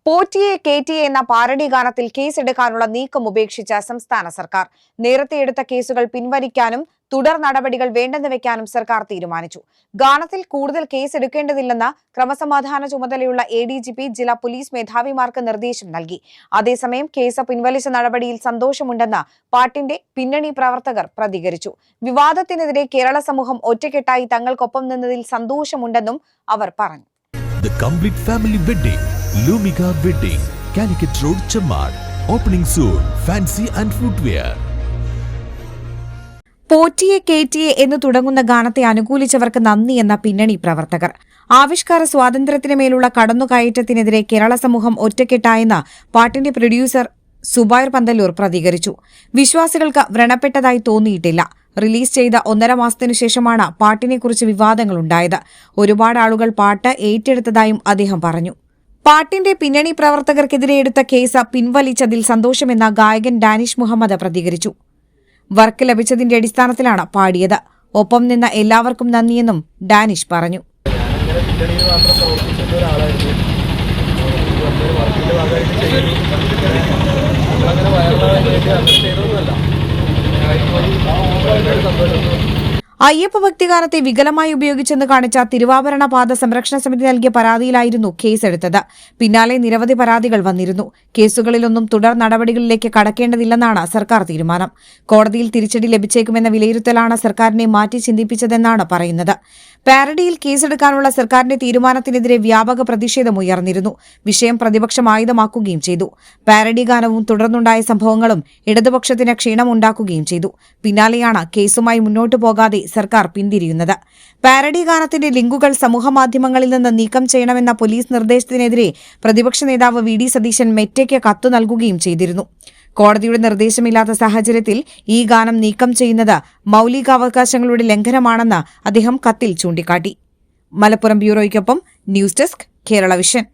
പോറ്റിയെ കേറ്റിയെ എന്ന പാരഡി ഗാനത്തിൽ കേസെടുക്കാനുള്ള നീക്കം ഉപേക്ഷിച്ച സംസ്ഥാന സർക്കാർ നേരത്തെ എടുത്ത കേസുകൾ പിൻവലിക്കാനും തുടർ നടപടികൾ വേണ്ടെന്ന് വെക്കാനും സർക്കാർ തീരുമാനിച്ചു. ഗാനത്തിൽ കൂടുതൽ കേസെടുക്കേണ്ടതില്ലെന്ന ക്രമസമാധാന ചുമതലയുള്ള ADGP ജില്ലാ പോലീസ് മേധാവിമാർക്ക് നിർദ്ദേശം നൽകി. അതേസമയം കേസ് പിൻവലിച്ച നടപടിയിൽ സന്തോഷമുണ്ടെന്ന് പാട്ടിന്റെ പിന്നണി പ്രവർത്തകർ പ്രതികരിച്ചു. വിവാദത്തിനെതിരെ കേരള സമൂഹം ഒറ്റക്കെട്ടായി തങ്ങൾക്കൊപ്പം നിന്നതിൽ സന്തോഷമുണ്ടെന്നും അവർ പറഞ്ഞു. The complete family wedding, Lumika Wedding, Calicut Road, Chammad. Opening soon. Fancy and footwear. പോറ്റിയെ കേറ്റിയെ എന്ന് തുടങ്ങുന്ന ഗാനത്തെ അനുകൂലിച്ചവർക്ക് നന്ദി എന്ന പിന്നണി പ്രവർത്തകർ. ആവിഷ്കാര സ്വാതന്ത്ര്യത്തിന് മേലുള്ള കടന്നുകയറ്റത്തിനെതിരെ കേരള സമൂഹം ഒറ്റക്കെട്ടായെന്ന് പാട്ടിന്റെ പ്രൊഡ്യൂസർ സുബൈർ പന്തല്ലൂർ പ്രതികരിച്ചു. വിശ്വാസികൾക്ക് വ്രണപ്പെട്ടതായി തോന്നിയിട്ടില്ല. റിലീസ് ചെയ്ത 1.5 മാസത്തിനു ശേഷമാണ് പാട്ടിനെക്കുറിച്ച് വിവാദങ്ങളുണ്ടായത്. ഒരുപാട് ആളുകൾ പാട്ട് ഏറ്റെടുത്തതായും അദ്ദേഹം പറഞ്ഞു. പാട്ടിന്റെ പിന്നണി പ്രവർത്തകർക്കെതിരെ എടുത്ത കേസ് പിൻവലിച്ചതിൽ സന്തോഷമെന്ന ഗായകൻ ഡാനിഷ് മുഹമ്മദ് പ്രതികരിച്ചു. വർക്ക് ലഭിച്ചതിന്റെ അടിസ്ഥാനത്തിലാണ് പാടിയത്. ഒപ്പം നിന്ന എല്ലാവർക്കും നന്ദിയെന്നും ഡാനിഷ് പറഞ്ഞു. അയ്യപ്പ ഭക്തിഗാനത്തെ വികലമായി ഉപയോഗിച്ചെന്ന് കാണിച്ച തിരുവാഭരണ പാത സംരക്ഷണ സമിതി നൽകിയ പരാതിയിലായിരുന്നു കേസെടുത്തത്. പിന്നാലെ നിരവധി പരാതികൾ വന്നിരുന്നു. കേസുകളിലൊന്നും തുടർ നടപടികളിലേക്ക് കടക്കേണ്ടതില്ലെന്നാണ് സർക്കാർ തീരുമാനം. കോടതിയിൽ തിരിച്ചടി ലഭിച്ചേക്കുമെന്ന വിലയിരുത്തലാണ് സർക്കാരിനെ മാറ്റി ചിന്തിപ്പിച്ചതെന്നാണ് പറയുന്നത്. പാരഡിയിൽ കേസെടുക്കാനുള്ള സർക്കാരിന്റെ തീരുമാനത്തിനെതിരെ വ്യാപക പ്രതിഷേധമുയർന്നിരുന്നു. വിഷയം പ്രതിപക്ഷം ആയുധമാക്കുകയും ചെയ്തു. പാരഡി ഗാനവും തുടർന്നുണ്ടായ സംഭവങ്ങളും ഇടതുപക്ഷത്തിന് ക്ഷീണമുണ്ടാക്കുകയും ചെയ്തു. പിന്നാലെയാണ് കേസുമായി മുന്നോട്ടു പോകാതെ സർക്കാർ പിന്തിരിയുന്നത്. പാരഡി ഗാനത്തിന്റെ ലിങ്കുകൾ സമൂഹമാധ്യമങ്ങളിൽ നിന്ന് നീക്കം ചെയ്യണമെന്ന പോലീസ് നിർദ്ദേശത്തിനെതിരെ പ്രതിപക്ഷ നേതാവ് VD സതീശൻ മെറ്റയ്ക്ക് കത്തു നൽകുകയും ചെയ്തിരുന്നു. കോടതിയുടെ നിർദ്ദേശമില്ലാത്ത സാഹചര്യത്തിൽ ഈ ഗാനം നീക്കം ചെയ്യുന്നത് മൌലികാവകാശങ്ങളുടെ ലംഘനമാണെന്ന് അദ്ദേഹം കത്തിൽ ചൂണ്ടിക്കാട്ടി. മലപ്പുറം ബ്യൂറോയ്ക്കൊപ്പം ന്യൂസ് ഡെസ്ക്, കേരള വിഷൻ.